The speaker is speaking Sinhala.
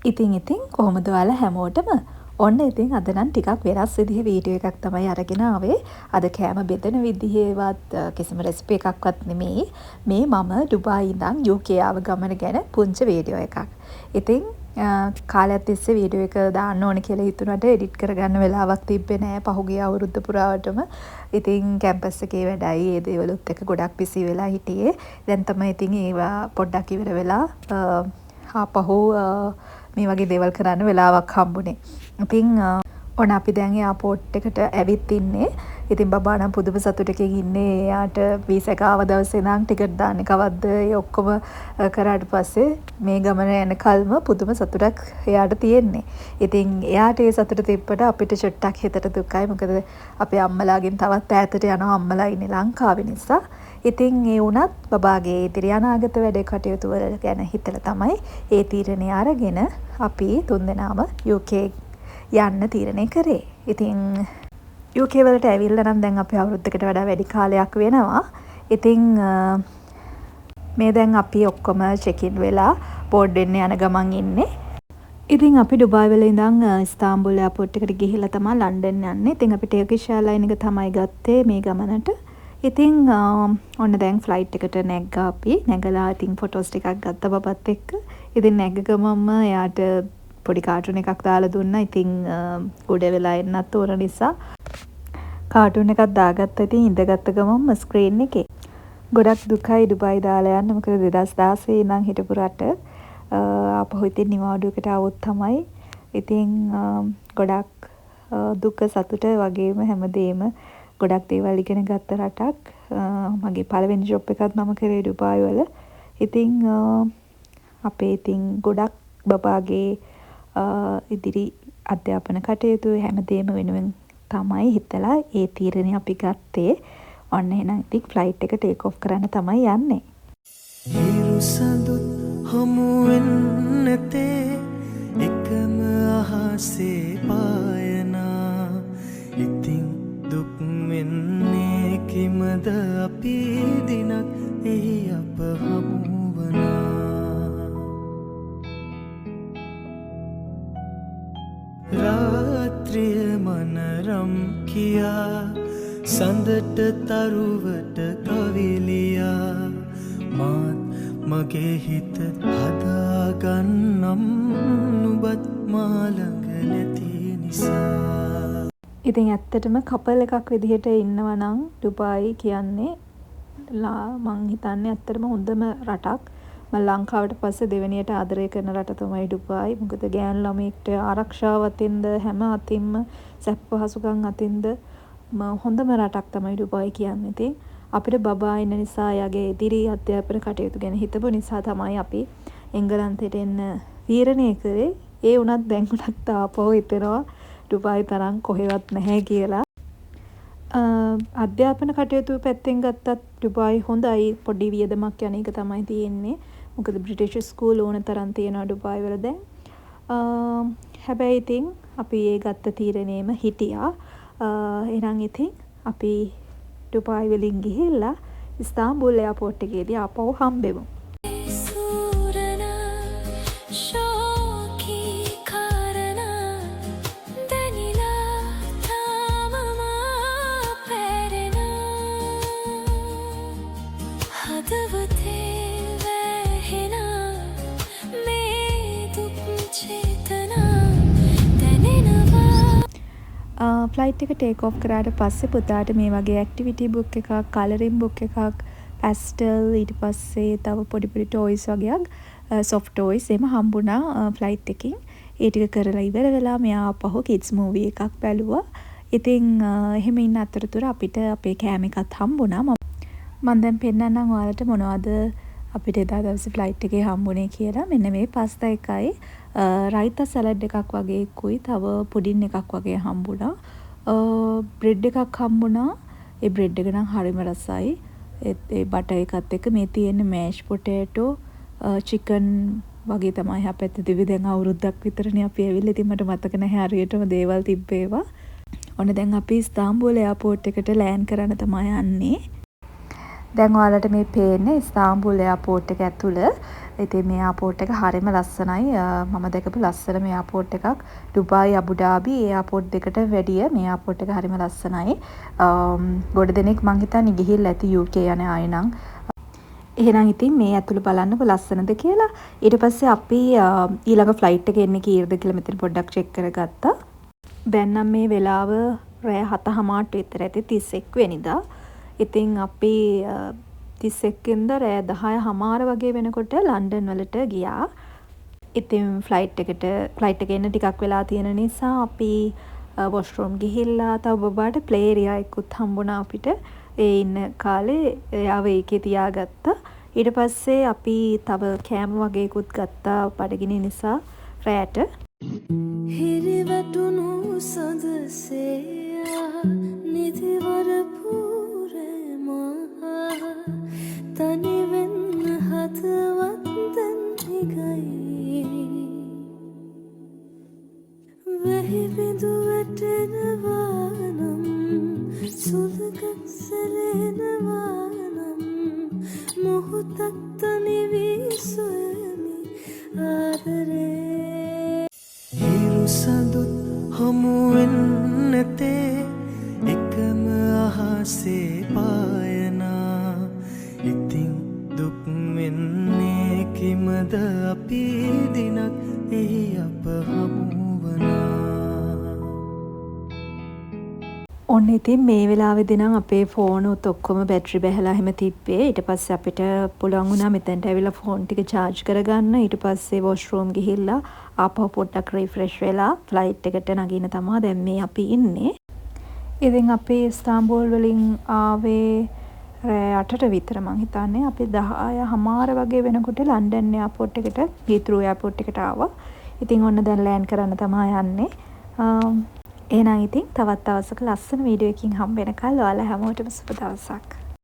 ඉතින් කොහොමද ඔයාලා හැමෝටම ඔන්න ඉතින් අද නම් ටිකක් වෙනස් විදිහේ වීඩියෝ එකක් තමයි අරගෙන ආවේ. අද කෑම බෙදෙන විදිහේවත් කිසිම රෙසිපි එකක්වත් නෙමෙයි. මේ මම ඩුබායි ඉඳන් UK ආව ගමන ගැන පුංචි වීඩියෝ එකක්. ඉතින් කාලයක් තිස්සේ වීඩියෝ එක දාන්න ඕනේ කියලා හිතුණාට එඩිට් කරගන්න වෙලාවක් තිබ්බේ නෑ පහුගිය අවුරුද්ද පුරාවටම. ඉතින් කැම්පස් එකේ වැඩයි ඒ දේවලුත් එක ගොඩක් බිසි වෙලා හිටියේ. දැන් තමයි ඉතින් ඒවා පොඩ්ඩක් ඉවර වෙලා ආපහු මේ වගේ දේවල් කරන්න වෙලාවක් හම්බුනේ. ඉතින් ඔන්න අපි දැන් එයාපෝට් එකට ඇවිත් ඉන්නේ. ඉතින් බබා නම් පුදුම සතුටකින් ඉන්නේ. එයාට වීසා එක ආව දවසේ ඉඳන් ටිකට් දාන්නේ කවද්ද ඒ ඔක්කොම කරාට පස්සේ මේ ගමන යන කල්ම පුදුම සතුටක් එයාට තියෙන්නේ. ඉතින් එයාට ඒ සතුට තිබ්බට අපිට චුට්ටක් හිතට දුකයි. මොකද අපේ අම්මලාගෙන් තවත් ඈතට යනවා අම්මලා ඉන්නේ ලංකාවේ නිසා. ඉතින් ඒ වුණත් බබාගේ ඉදිරි අනාගත වැඩ කටයුතු වල ගැන හිතලා තමයි ඒ තීරණය අරගෙන අපි තුන්දෙනාම UK යන්න තීරණය කරේ. ඉතින් UK වලට ඇවිල්ලා නම් දැන් අපි අවුරුද්දකට වඩා වැඩි කාලයක් වෙනවා. ඉතින් මේ දැන් අපි ඔක්කොම චෙක් ඉන් වෙලා බෝඩ් වෙන්න යන ගමන් ඉන්නේ. ඉතින් අපි ඩුබායි වල ඉඳන් ඉස්තාම්බුල් එයාපෝට් එකට ගිහිල්ලා තමයි ලන්ඩන් යන්නේ. ඉතින් අපි ටර්කිෂ් එයාර්ලයින් එක තමයි ගත්තේ මේ ගමනට. ඉතින් ඔන්න දැන් ෆ්ලයිට් එකට නැග්ගා අපි. නැගලා ඉතින් ෆොටෝස් ටිකක් ගත්තා බබත් එක්ක. ඉතින් නැග්ග ගමන්ම එයාට පොඩි කාටුන් එකක් දාලා දුන්නා. ඉතින් උඩ වෙලා එන්නත් ඕන නිසා කාටුන් එකක් දාගත්තා. ඉතින් ඉඳගත්ත ගමන්ම ස්ක්‍රීන් එකේ ගොඩක් දුකයි ඩුබායි දාලා යන්න. මොකද 2016 ඉඳන් හිටපු රට ආපහු ඉතින් නිවාඩුවකට આવොත් තමයි. ඉතින් ගොඩක් දුක සතුට වගේම හැමදේම ගොඩක් දේවල් ඉගෙන ගත්ත රටක්. මගේ පළවෙනි ජොබ් එකත් මම කරේ ඩුබායි වල. ඉතින් අපේ ඉතින් ගොඩක් බබාගේ ඉදිරි අධ්‍යාපන කටයුතු හැමදේම වෙනුවෙන් තමයි හිතලා ඒ තීරණය අපි ගත්තේ. ඔන්න එහෙනම් ඉතින් ෆ්ලයිට් එක ටේක් ඔෆ් කරන්න තමයි යන්නේ. හිරු සඳුත් හමු වෙන්නතේ එකම අහසේ පායනා. ඉතින් දුක් වෙන්නේ කිමද අපි දිනක් එහි අප හමුවනා. රාත්‍රිය මනරම් කියා සඳට තරුවට කවිලියා. මාත් මගේ හිත හදාගන්නම් නුබත් මාළඟ නැති නිසා. ඉතින් ඇත්තටම කපල් එකක් විදිහට ඉන්නවා නම් ඩුබායි කියන්නේ මං හිතන්නේ ඇත්තටම හොඳම රටක්. මම ලංකාවට පස්සේ දෙවෙනියට ආදරය කරන රට තමයි ඩුබායි. මොකද ගෑනු ළමයෙක්ට ආරක්ෂාව අතින්ද හැම අතින්ම සැප පහසුකම් අතින්ද හොඳම රටක් තමයි ඩුබායි කියන්නේ. ඉතින් අපිට බබා ඉන්න නිසා යාගේ ඉදිරි අධ්‍යාපන කටයුතු ගැන හිතපු නිසා තමයි අපි එංගලන්තයට එන්න තීරණය කරේ. ඒ වුණත් දැන් උනත් ආපහු හිතෙනවා ඩුබායි තරම් කොහෙවත් නැහැ කියලා. අධ්‍යාපන කටයුතු පැත්තෙන් ගත්තත් ඩුබායි හොඳයි. පොඩි වියදමක් යන එක තමයි තියෙන්නේ. මොකද බ්‍රිටිෂ් ස්කූල් ඕන තරම් තියෙනවා ඩුබායි වල දැන්. හැබැයි ඉතින් අපි ඒ ගත්ත තීරණයෙම හිටියා. එහෙනම් ඉතින් අපි ඩුබායි වලින් ගිහිල්ලා ඉස්තාම්බුල් එයාපෝට් එකේදී ආපහු හම්බෙමු. ෆ්ලයිට් එක ටේක් ඔෆ් කරාට පස්සේ පුතාට මේ වගේ ඇක්ටිවිටි බුක් එකක්, කලරින් බුක් එකක්, පැස්ටල්, ඊට පස්සේ තව පොඩි පොඩි ටොයිස් වගේක්, සොෆ්ට් ටොයිස් එහෙම හම්බුණා ෆ්ලයිට් එකකින්. ඒ ටික කරලා ඉවර වෙලා මෙයා ආපහු කිඩ්ස් මූවි එකක් බැලුවා. ඉතින් එහෙම ඉන්න අතරතුර අපිට අපේ කෑම එකත් හම්බුණා. මම දැන් පෙන්නන්නම් ඔයාලට මොනවද අපිට එදා දවසේ ෆ්ලයිට් එකේ හම්බුනේ කියලා. මෙන්න මේ පාස්තා එකයි රයිතා සලාඩ් එකක් වගේ කුයි තව පුඩින් එකක් වගේ හම්බුණා. බ්‍රෙඩ් එකක් හම්බුණා. ඒ බ්‍රෙඩ් එක නම් හරිම රසයි. ඒ බටර් එකත් එක්ක මේ තියෙන මෑෂ් පොටේටෝ චිකන් වගේ තමයි අපිට දිවි දැන් අවුරුද්දක් විතරනේ අපි ඇවිල්ලා. ඉතින් මට මතක නැහැ හරියටම දේවල් තිබ්බේවා. ඔන්න දැන් අපි ඉස්තාම්බුල් එයාපෝට් එකට ලෑන්ඩ් කරන්න තමයි යන්නේ. දැන් ඔයාලට මේ පේන්නේ ඉස්තාම්බුල් එයාපෝට් එක ඇතුළ. ඉතින් මේ එයාපෝට් එක හරිම ලස්සනයි. මම දැකපු ලස්සනම එයාපෝට් එකක්. ඩුබායි අබුඩාබි එයාපෝට් දෙකට වැඩිය මේ එයාපෝට් එක හරිම ලස්සනයි. ගොඩ දෙනෙක් මං හිතන්නේ ගිහිල්ලා ඇති UK යන අය නම්. එහෙනම් ඉතින් මේ ඇතුළ බලන්නකො ලස්සනද කියලා. ඊට පස්සේ අපි ඊළඟ ෆ්ලයිට් එක එන්නේ කීයද කියලා මෙතන පොඩ්ඩක් චෙක් කරගත්තා. දැන් නම් මේ වෙලාව රෑ 7:00ට විතර ඇති 31 වෙනිදා. ඉතින් අපි 31 වෙනිදා රෑ 10:00 වගේ වෙනකොට ලන්ඩන් වලට ගියා. ඉතින් ෆ්ලයිට් එක එන්න ටිකක් වෙලා තියෙන නිසා අපි වොෂ්රූම් ගිහිල්ලා තව බබාට ප්ලේ ඒරියා එකකුත් හම්බුණා අපිට. ඒ ඉන්න කාලේ එයාව ඒකේ තියාගත්තා. ඊට පස්සේ අපි තව කෑම වගේකුත් ගත්තා බඩගිනි නිසා රෑට. හිරිවැටුණු සඳසේයා නිදිවර පූරමා තනිවෙන්න හදවත් දැන් හිගයි වෙහිබිඳු වැටෙනවා නම් සුළඟක් සැලෙනවා නම් මොහොතක් තනි වී සොයමි ආදරේ හිරු සඳුත් හමුවෙන් නැතේ එකම අහසේ පායනා ඉතින් දුක් වෙන්නේ කිමද අපි දිනක් එහි අප හමුවනා. ඔන්න ඉතින් මේ වෙලාවේදී නම් අපේ ෆෝන් උත් ඔක්කොම බැටරි බැහැලා එහෙම තිබ්බේ. ඊට පස්සේ අපිට පුළුවන් වුණා මෙතෙන්ට ඇවිල්ලා ෆෝන් ටික charge කරගන්න. ඊට පස්සේ වොෂ්රූම් ගිහිල්ලා ආපහු පොඩ්ඩක් රිෆ්‍රෙෂ් වෙලා ෆ්ලයිට් එකට නගින්න තමයි දැන් මේ අපි ඉන්නේ. ඉතින් අපි ඉස්තාන්බුල් වලින් ආවේ රෑ 8ට විතර මං හිතන්නේ. අපි 10:00 වගේ වෙනකොට ලන්ඩන් එයාපෝට් එකට හීත්‍රූ එයාපෝට් එකට ආවා. ඉතින් ඔන්න දැන් ලෑන්ඩ් කරන්න තමයි යන්නේ. එහෙනම් ඉතින් තවත් දවසක ලස්සන වීඩියෝ එකකින් හම්බ වෙනකල් ඔයාලා හැමෝටම සුබ දවසක්.